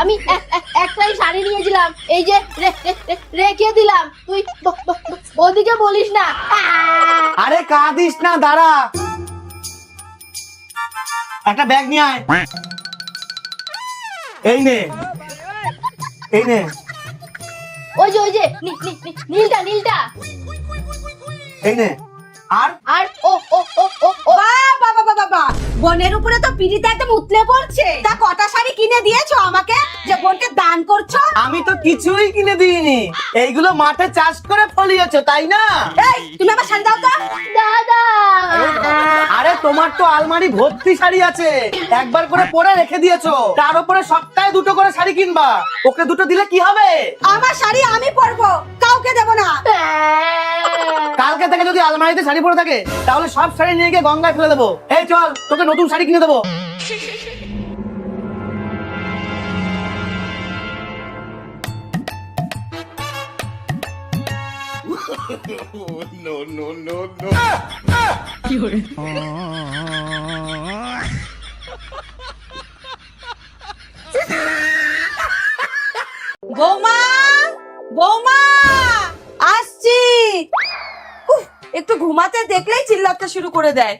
আমি একটাই শাড়ি নিয়েছিলাম, এই যে রেখে দিলাম, তুই ওদিকে বলিস না। আরে কাঁদিস না, দাঁড়া, একটা ব্যাগ নিয়ে আয়। এই নে, এই নে, ওই যে নীলটা এই নে। আর আর ও ও ও ও ও বাবা বাবা বাবা, বোনের উপরে তো পিড়িতে একদম উতলে পড়ছে। তা কটা শাড়ি কিনে দিয়েছো আমাকে যে বোনকে দান করছো? আমি তো কিছুই কিনে দিইনি, এইগুলো মাঠে চাষ করে ফলিয়েছো, তাই না? এই তুমি আমার শাড়ি দাও তো। দাদা, আরে তোমার তো আলমারি ভর্তি শাড়ি আছে, একবার করে পরে রেখে দিয়েছো, তার উপরে সপ্তাহে দুটো করে শাড়ি কিনবা, ওকে দুটো দিলে কি হবে? আমার শাড়ি আমি পরবো, কাউকে দেব না। কালকে থেকে যদি আলমারিতে শাড়ি পরে থাকে তাহলে সব শাড়ি নিয়ে গিয়ে গঙ্গায় ফেলে দেবো। এই চল, তোকে নতুন শাড়ি কিনে দেবো। বৌমা, বৌমা আসছি। একটু ঘুমাতে দেখলেই চিল্লাতে শুরু করে দেয়।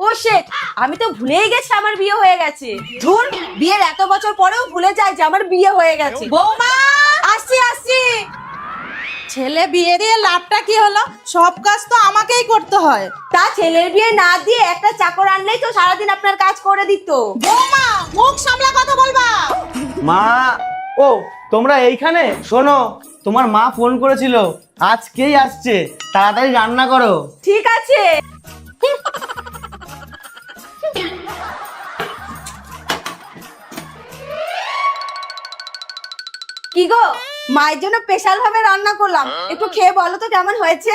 ও শেট, আমি তো ভুলেই গেছি আমার বিয়ে হয়ে গেছে। ধুর, বিয়ের এত বছর পরেও ভুলে যায় যে আমার বিয়ে হয়ে গেছে। বৌমা আসছি। ছেলে বিয়ে দিয়ে লাভটা কি হলো? সব কাজ তো আমাকেই করতে হয়। তা ছেলের বিয়ে না দিয়ে একটা চাকর আনলেই তো সারাদিন আপনার কাজ করে দিত। বৌমা, মুখ সামলা কথা বলবা। মা, ও তোমরা এইখানে? শোনো, তোমার মা ফোন করেছিল, আজকেই আসছে, তাড়াতাড়ি রান্না করো। ঠিক আছে। কি গো, মায়ের জন্য স্পেশাল ভাবে রান্না করলাম, একটু খেয়ে বলো তো কেমন হয়েছে।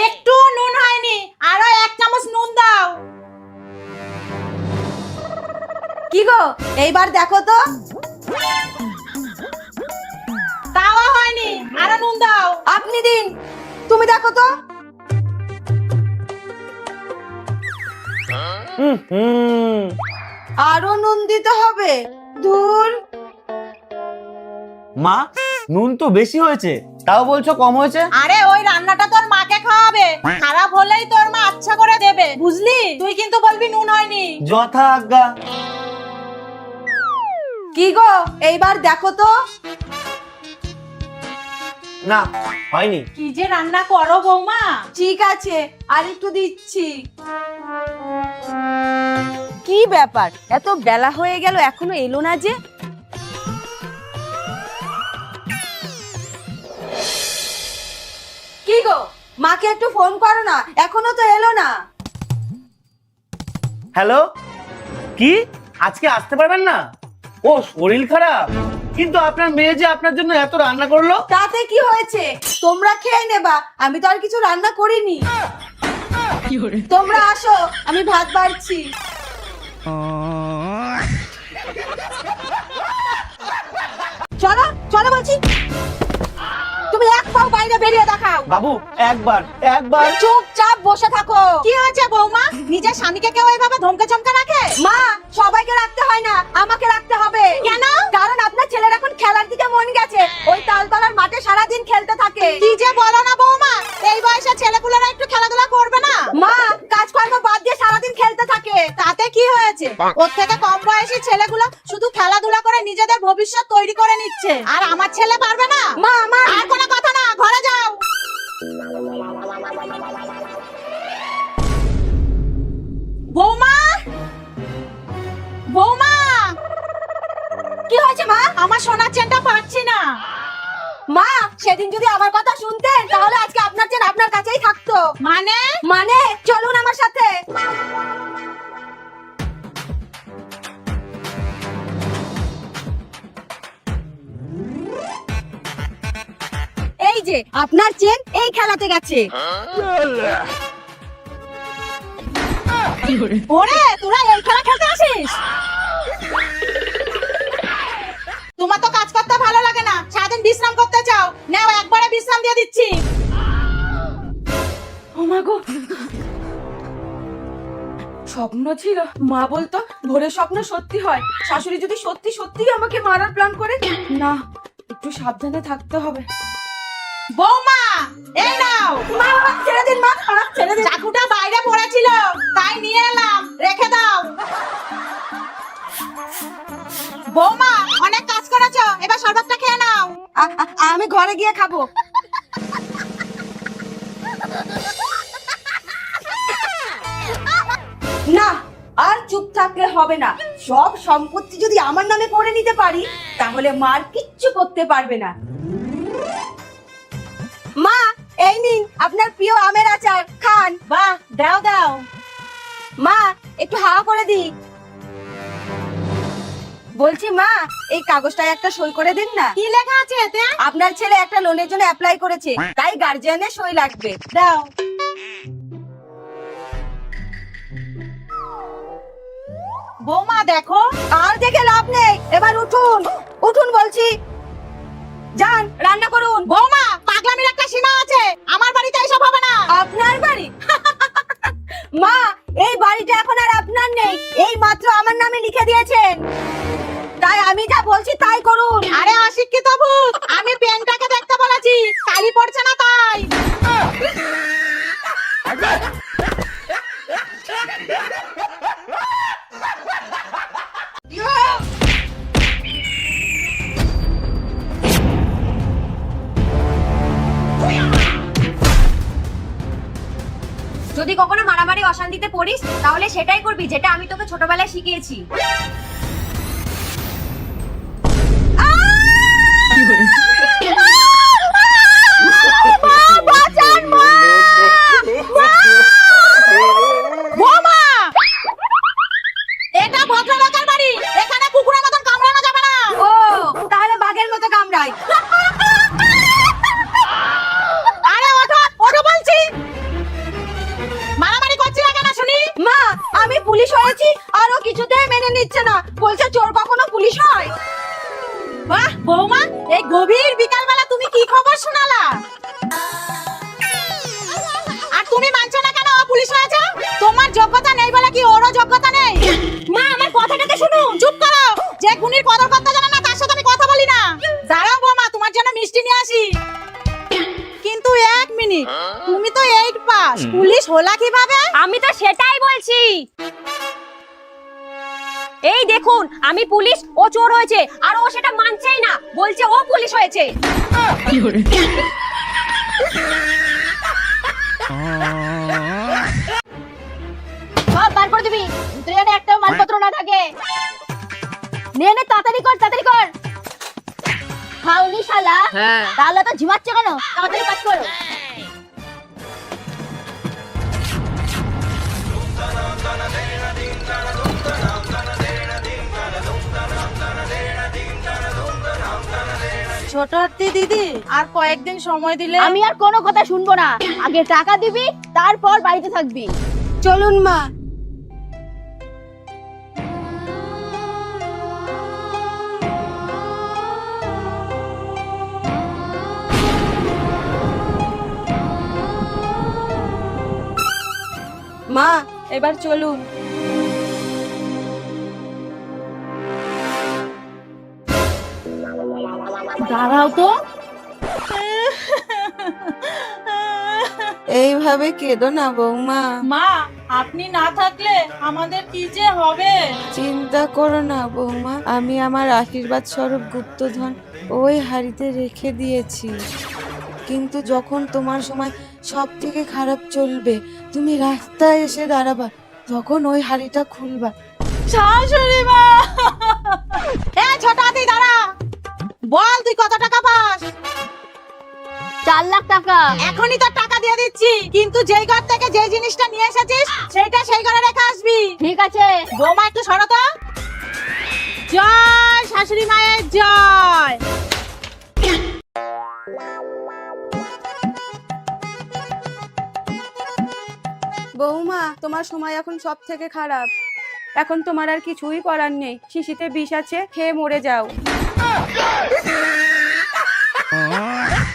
একটু নুন হয়নি, আরো 1 চামচ নুন দাও। কি গো, এইবার দেখো তো। তাও হয়নি, আরো নুন দাও। আপনি দিন, তুমি দেখো তো। আরো নুন দিতে হবে। দূর। মা, নুন তো বেশি হয়েছে, তাও বলছো কম হয়েছে? আরে ওই রান্নাটা তোর মাকে খাওয়াবে, খারাপ হলেই তোর মা আচ্ছা করে দেবে, বুঝলি? তুই কিন্তু বলবি নুন হয়নি। যথা আজ্ঞা। কি গো, এইবার দেখো তো। না, হয়নি। কি যে রান্না করো বৌমা। ঠিক আছে, আর একটু দিচ্ছি। কি ব্যাপার, এত বেলা হয়ে গেল এখনো এলো না যে? কি গো, মাকে একটু ফোন করো না, এখনো তো এলো না। হ্যালো, কি আজকে আসতে পারবেন না? ও শরীর খারাপ, কিন্তু আপনার মেয়ে যে আপনার জন্য এত রান্না করলো। তাতে কি হয়েছে, তোমরা খেয়ে নেবা, আমি তো আর কিছু রান্না করিনি। তোমরা আসো, আমি ভাত বাড়ছি। চলো চলো বলছি, তুমি এক পাও বাইরে বেরিয়ে দেখাও। বাবু, একবার। চুপচাপ বসে থাকো। কি হয়েছে বৌমা? নিজের স্বামীকে কেউ এইভাবে ধমকে চমকে রাখে? মা, সবাইকে রাখতে হয় না, আমাকে রাখতে হবে। কেন? কারণ আপনার ছেলের এখন খেলার দিকে মন গেছে, ওই তালতলার মাঠে সারাদিন খেলতে থাকে। কি যে বলো না বৌমা, এই বয়সে ছেলেপুলেরা একটু খেলাধুলা করবে না? মা, কাজকর্ম বাদ দিয়ে সারাদিন খেলতে থাকে। তাতে কি হয়েছে? ওর থেকে কম বয়সী ছেলেগুলো শুধু খেলাধুলা করে নিজেদের ভবিষ্যৎ তৈরি করে নিচ্ছে, আর আমার ছেলে পারবে না? মা, আমার আর কোনো কথা না, ঘরে যাও। বৌমা, বৌমা, কি হয়েছে মা? আমার সোনার চেনটা পাচ্ছি না। মা, সেদিন যদি আমার কথা শুনতেন তাহলে আজকে আপনার চেন আপনার কাছেই থাকতো। মানে চলুন আমার সাথে। এই যে আপনার চেন এই খেলাতে গেছে। ওরে তোরা এই খেলা খেলতে আসিস? তোমার তো কাজ করতে ভালো লাগে না, সারাদিন বিশ্রাম করতে চাও। নাও একবারে বিশ্রাম দিয়ে দিচ্ছি। ও মা গো, স্বপ্ন ছিল। মা বলতো ভোরের স্বপ্ন সত্যি হয়। শাশুড়ি যদি সত্যি সত্যি আমাকে মারার প্ল্যান করে, না, একটু সাবধানে থাকতে হবে। বৌমা এই নাও। মা, ছেড়ে দিন মা, ছেড়ে দিন। চাকুটা বাইরে পড়েছিল তাই নিয়ে এলাম, রেখে দাও। বৌমা অনেক কাজ করেছো, এবার শরবতটা খেয়ে নাও। আমি ঘরে গিয়ে খাবো। না, আর চুপ থাকলে হবে না। সব সম্পত্তি যদি আমার নামে করে নিতে পারি, তাহলে মার কিচ্ছু করতে পারবে না। মা, এই নিন আপনার প্রিয় আমের আচার, খান। বাহ, দাও দাও। মা, একটু হাওয়া করে দি। বলছি মা, এই কাগজটায় একটা সই করে দিন না। কি লেখা আছে এতে? আপনার ছেলে একটা লোনের জন্য অ্যাপ্লাই করেছে, তাই গার্জিয়ানের সই লাগবে। দাও। বৌমা দেখো। আর দেখে লাভ নেই, এবার উঠুন, উঠুন বলছি। যান, রান্না করুন। বৌমা, পাগলামির একটা সীমা আছে, আমার বাড়িতে এসব হবে না। আপনার বাড়ি? মা, এই বাড়িটা এখন আর আপনার নেই, এই মাত্র আমার নামে লিখে দিয়েছেন, তাই আমি যা বলছি তাই করুন। আরে অশিক্ষিত ভূত, আমি পেনটাকে দেখতে বলেছি, কালি পড়ছে না তাই। যদি কখনো মারামারি অশান্তিতে পড়িস, তাহলে সেটাই করবি যেটা আমি তোকে ছোটবেলায় শিখিয়েছি। বৌমা, এটা ভদ্রলোকের বাড়ি, এখানে কুকুরের মতন কামড়ানো যাবে না। ও, তাহলে বাঘের মতো কামড়াই। আরে ওঠো, ওঠো বলছি। মারামারি করছি না কেন শুনি? মা, আমি পুলিশ হয়েছি আর ও কিছুতেই মেনে নিচ্ছে না, বলছে চোর কখনো পুলিশ হয়। বাহ বৌমা, এই গভীর বিকালবেলা তুমি কি খবর শোনালা? আর তুমি মানছো না কেন ও পুলিশ হয়েছে? তোমার যোগ্যতা নেই বলে কি ওরও যোগ্যতা নেই? মা, আমার কথাটাকে শুনুন। চুপ করো, যে গুণীর কদর করতে জানে না তার সাথে আমি কথা বলি না। দাঁড়াও বৌমা, তোমার জন্য মিষ্টি নিয়ে আসি। কিন্তু এক মিনিট, তুমি তো 8 পাস, পুলিশ হলা কিভাবে? আমি তো সেটাই বলছি। এই দেখুন, আমি পুলিশ, ও চোর হয়েছে, আর ও সেটা মানছেই না, বলছে ও পুলিশ হয়েছে। সব বার করে দিবি, ভিতরে যেন একটাও মালপত্র না থাকে। নে নে, তাড়াতাড়ি কর, তাড়াতাড়ি কর। খাওনি শালা? হ্যাঁ। তাহলে তো ঝিমাচ্ছে কেন? তাড়াতাড়ি কাজ করো। ছোট আরতি দিদি, আর কয়েকদিন সময় দিলে। আমি আর কোনো কথা শুনবো না, আগে টাকা দিবি, তারপর বাড়িতে থাকবি। চলুন মা। মা, এবার চলুন। দাঁড়াও তো। এইভাবে কেঁদো না বৌমা, মা, আপনি না থাকলে আমাদের কি যে হবে? চিন্তা করো না বৌমা, আমি আমার আশীর্বাদ স্বরূপ গুপ্তধন ওই হাড়িতে রেখে দিয়েছি। কিন্তু যখন তোমার সময় সব থেকে খারাপ চলবে, তুমি রাস্তায় এসে দাঁড়াবা, তখন ওই হাড়িটা খুলবা। শাশুড়ি মা! এ ছোট আদি, দাঁড়া, বল তুই কত টাকা পাস? 4 লাখ টাকা। এখনই তো টাকা দিয়ে দিচ্ছি, কিন্তু যেই ঘর থেকে যে জিনিসটা নিয়ে এসেছিস সেটা সেই ঘরে রেখে আসবি। ঠিক আছে। বৌমা একটু সরো তো। জয় শাশুড়ি মায়ের জয়। বৌমা, তোমার সময় এখন সব থেকে খারাপ। এখন তোমার আর কিছুই করার নেই, শিশিতে বিষ আছে, খেয়ে মরে যাও।